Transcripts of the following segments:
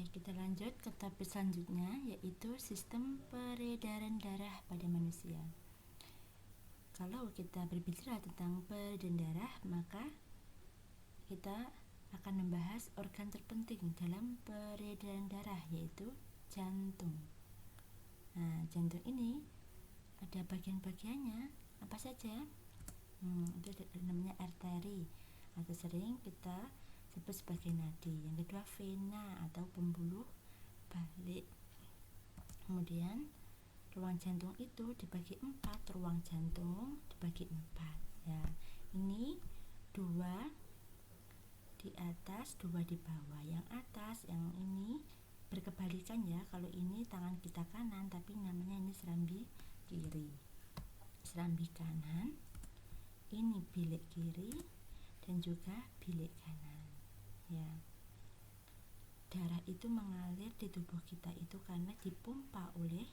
Baik, kita lanjut ke topik selanjutnya, yaitu sistem peredaran darah pada manusia. Kalau kita berbicara tentang peredaran darah, maka kita akan membahas organ terpenting dalam peredaran darah, yaitu jantung. Nah, jantung ini ada bagian-bagiannya, apa saja? Itu namanya arteri, atau sering kita sebut sebagai nadi. Yang kedua, vena atau pembuluh balik. Kemudian ruang jantung itu dibagi 4, ruang jantung dibagi 4 ya. Ini 2 di atas, 2 di bawah. Yang atas, yang ini berkebalikan ya. Kalau ini tangan kita kanan, tapi namanya ini serambi kiri. Serambi kanan, ini bilik kiri, dan juga bilik kanan ya. Darah itu mengalir di tubuh kita itu karena dipompa oleh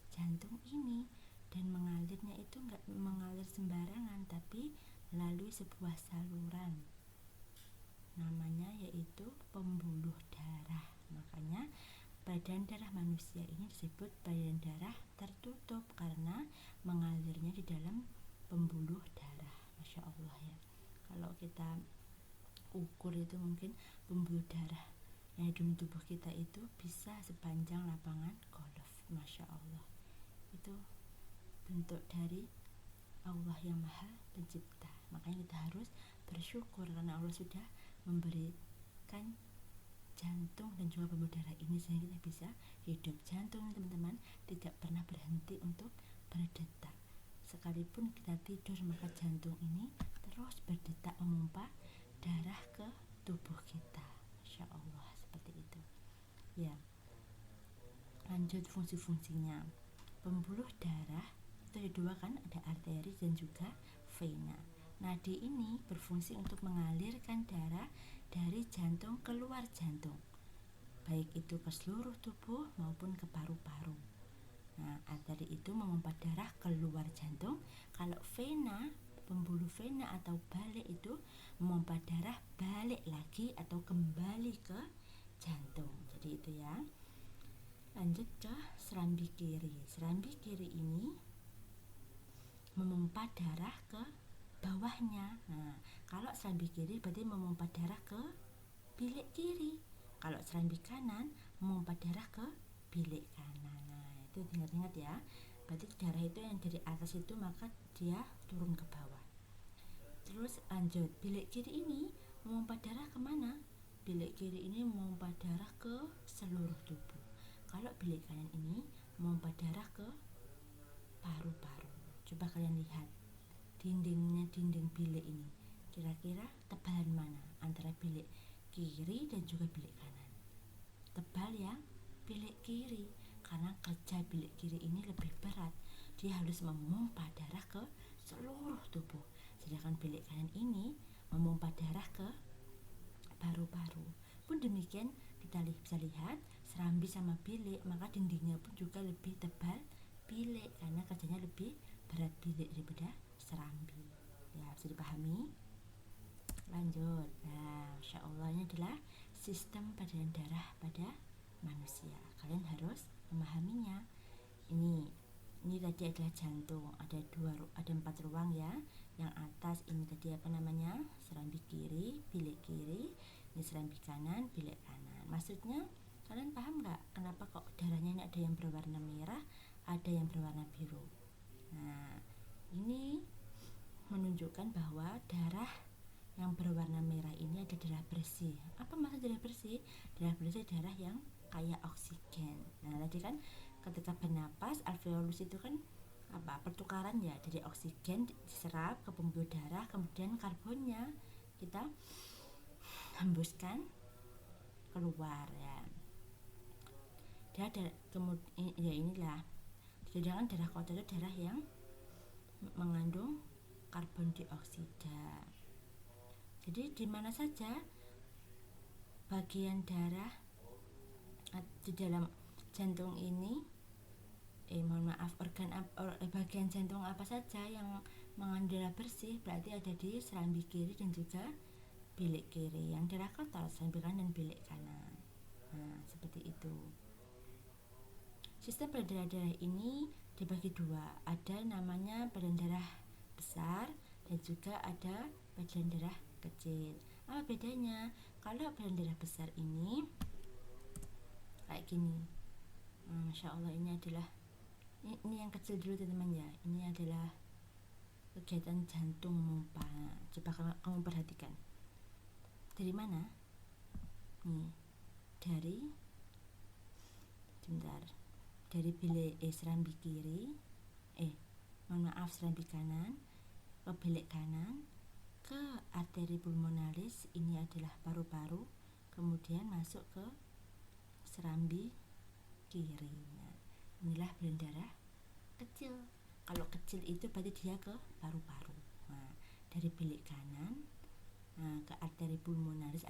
jantung ini, dan mengalirnya itu nggak mengalir sembarangan, tapi melalui sebuah saluran, namanya yaitu pembuluh darah. Makanya badan darah manusia ini disebut badan darah tertutup karena mengalirnya di dalam pembuluh darah. Masya Allah ya, kalau kita ukur itu mungkin pembuluh darah yang di dalam tubuh kita itu bisa sepanjang lapangan golf. Masya Allah, itu bentuk dari Allah yang Maha Pencipta. Makanya kita harus bersyukur karena Allah sudah memberikan jantung dan juga pembuluh darah ini sehingga kita bisa hidup. Jantung teman-teman tidak pernah berhenti untuk berdetak. Sekalipun kita tidur, maka jantung ini terus berdetak memompa darah ke tubuh kita. Masya Allah, seperti itu ya. Lanjut fungsi-fungsinya. Pembuluh darah itu ada 2 kan, ada arteri dan juga vena. Nadi ini berfungsi untuk mengalirkan darah dari jantung keluar jantung, baik itu ke seluruh tubuh maupun ke paru-paru. Nah, arteri itu memompa darah keluar jantung. Kalau vena, pembuluh vena atau balik itu memompa darah balik lagi atau kembali ke jantung. Jadi itu ya. Lanjut ke serambi kiri. Serambi kiri ini memompa darah ke bawahnya. Nah, kalau serambi kiri berarti memompa darah ke bilik kiri. Kalau serambi kanan memompa darah ke bilik kanan. Nah, itu ingat-ingat ya. Berarti darah itu yang dari atas itu maka dia turun ke bawah. Terus lanjut, bilik kiri ini memompa darah kemana? Bilik kiri ini memompa darah ke seluruh tubuh. Kalau bilik kanan ini memompa darah ke paru-paru. Coba kalian lihat dinding bilik ini, kira-kira tebalan mana antara bilik kiri dan juga bilik kanan? Tebal ya, bilik kiri, karena kerja bilik kiri ini lebih berat. Dia harus memompa darah ke seluruh tubuh, sedangkan bilik kanan ini memompa darah ke paru-paru. Pun demikian, kita bisa lihat serambi sama bilik, maka dindingnya pun juga lebih tebal bilik karena kerjanya lebih berat bilik daripada serambi ya. Bisa dipahami? Lanjut. Nah, Masya Allah, ini adalah sistem peredaran darah pada manusia. Kalian harus memahaminya. Ini tadi adalah jantung, ada 4 ruang ya. Yang atas ini tadi apa namanya, serambi kiri, bilik kiri. Ini serambi kanan, bilik kanan. Maksudnya kalian paham nggak kenapa kok darahnya ini ada yang berwarna merah, ada yang berwarna biru? Nah, ini menunjukkan bahwa darah yang berwarna merah ini ada darah bersih. Apa maksud darah bersih? Darah bersih darah yang kaya oksigen. Nah, tadi kan ketika bernapas, alveolus itu kan pertukaran ya, dari oksigen diserap ke pembuluh darah, kemudian karbonnya kita hembuskan keluar ya. Kemudian ya inilah, sedangkan darah kotor itu darah yang mengandung karbon dioksida. Jadi di mana saja bagian darah di dalam jantung ini, bagian jantung apa saja yang mengandung darah bersih berarti ada di serambi kiri dan juga bilik kiri. Yang darah kotor serambi kanan dan bilik kanan. Nah, seperti Sistem peredaran darah ini dibagi dua, ada namanya peredaran darah besar dan juga ada peredaran darah kecil. Apa bedanya? Kalau peredaran darah besar ini kayak gini. Masya Allah, ini adalah ini yang kecil dulu teman-teman ya. Ini adalah kegiatan jantung memompa. Coba kamu perhatikan. Dari mana? Nih, dari bilik serambi kiri, serambi kanan ke bilik kanan ke arteri pulmonalis, ini adalah paru-paru, kemudian masuk ke serambi kiri. Nah, inilah peredaran darah kecil. Kalau kecil itu berarti dia ke paru-paru. Nah, dari bilik kanan ke arteri pulmonalis,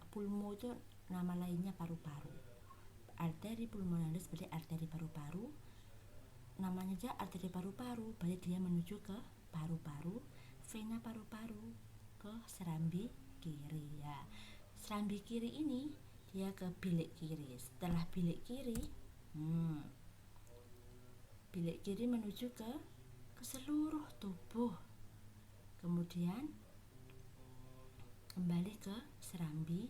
pulmo itu nama lainnya paru-paru. Arteri pulmonalis berarti arteri paru-paru. Namanya aja arteri paru-paru, berarti dia menuju ke paru-paru, vena paru-paru ke serambi kiri ya. Serambi kiri ini dia ke bilik kiri. Setelah bilik kiri, bilik kiri menuju ke seluruh tubuh. Kemudian kembali ke serambi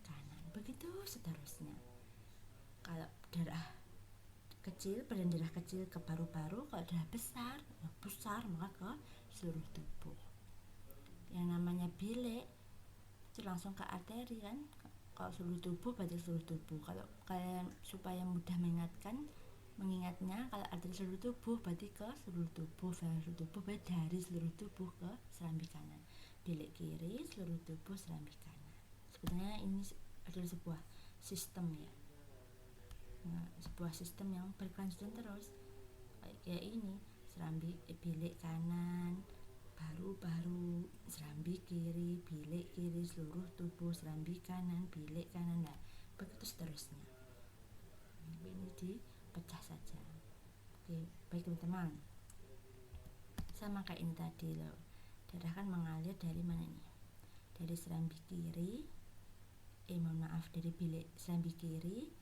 kanan. Begitu seterusnya. Kalau darah kecil, peredaran darah kecil ke paru-paru, kalau darah besar maka ke seluruh tubuh. Yang namanya bilik itu langsung ke arteri kan. Kalau seluruh tubuh berarti seluruh tubuh. Kalau kalian supaya mudah mengingatnya, kalau arteri seluruh tubuh berarti ke seluruh tubuh, seluruh tubuh berarti dari seluruh tubuh ke serambi kanan. Bilik kiri, seluruh tubuh, serambi kanan. Sebenarnya ini adalah sebuah sistem ya. Nah, sebuah sistem yang berkelanjutan terus kayak ini, serambi bilik kanan, paru-paru, serambi kiri, bilik kiri, seluruh tubuh, serambi kanan, bilik kanan. Nah, begitu seterusnya. Ini dipecah saja. Oke, baik teman-teman. Sama kayak ini tadi loh. Darah kan mengalir dari mana nih? Dari serambi kiri, dari bilik serambi kiri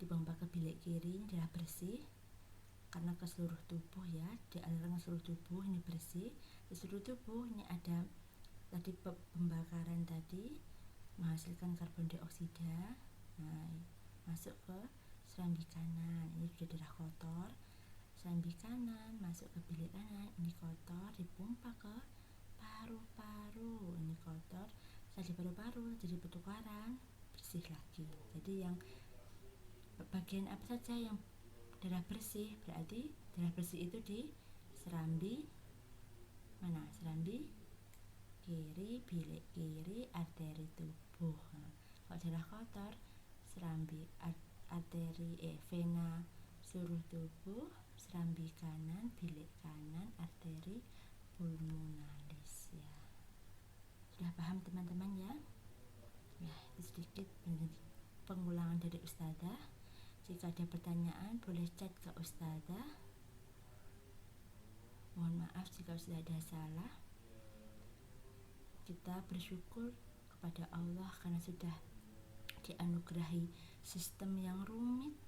dipompa ke bilik kiri, ini darah bersih karena ke seluruh tubuh ya, dialirkan ke seluruh tubuh, ini bersih. Di seluruh tubuh ini ada tadi pembakaran tadi menghasilkan karbon dioksida. Nah, masuk ke serambi kanan, ini sudah darah kotor. Serambi kanan masuk ke bilik kanan, ini kotor, dipompa ke paru-paru, ini kotor. Setelah di paru-paru jadi pertukaran, bersih lagi. Jadi yang bagian apa saja yang darah bersih, berarti darah bersih itu di serambi mana? Serambi kiri, bilik kiri, arteri tubuh. Nah, kalau darah kotor, serambi vena seluruh tubuh, serambi kanan, bilik kanan, arteri pulmonalis ya. Sudah paham teman-teman ya? Ya, itu sedikit pengulangan dari Ustazah. Jika ada pertanyaan boleh chat ke Ustazah. Mohon maaf jika sudah ada salah. Kita bersyukur kepada Allah karena sudah dianugerahi sistem yang rumit,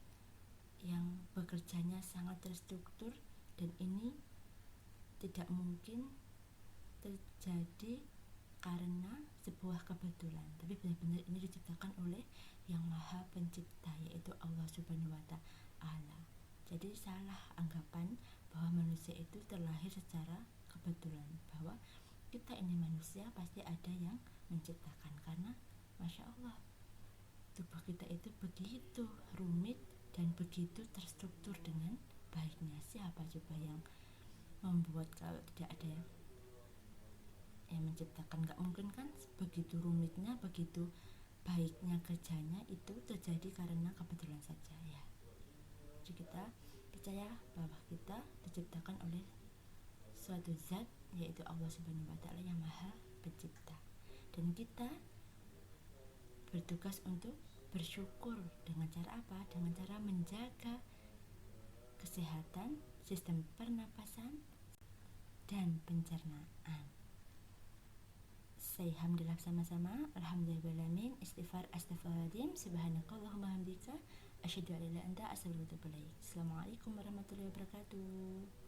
yang bekerjanya sangat terstruktur, dan ini tidak mungkin terjadi karena sebuah kebetulan, tapi benar-benar ini diciptakan oleh yang maha pencipta, yaitu Allah Subhanahu wa Ta'ala. Jadi salah anggapan bahwa manusia itu terlahir secara kebetulan, bahwa kita ini manusia pasti ada yang menciptakan, karena Masya Allah tubuh kita itu begitu rumit dan begitu terstruktur dengan baiknya. Siapa coba yang membuat kalau tidak ada yang menciptakan? Gak mungkin kan, begitu rumitnya, begitu baiknya kerjanya itu terjadi karena kebetulan saja ya. Jadi kita percaya bahwa kita diciptakan oleh suatu zat, yaitu Allah Subhanahu wa Ta'ala yang maha pencipta, dan kita bertugas untuk bersyukur dengan cara apa? Dengan cara menjaga kesehatan sistem pernapasan dan pencernaan. Say alhamdulillah sama-sama. Alhamdulillahirabbil alamin. Istighfar, astaghfirullahaladzim. Subhanakallahumma hamdika Asyhadu an la ilaha illa anta astaghfiruka wa atubu ilaik. Assalamualaikum warahmatullahi wabarakatuh.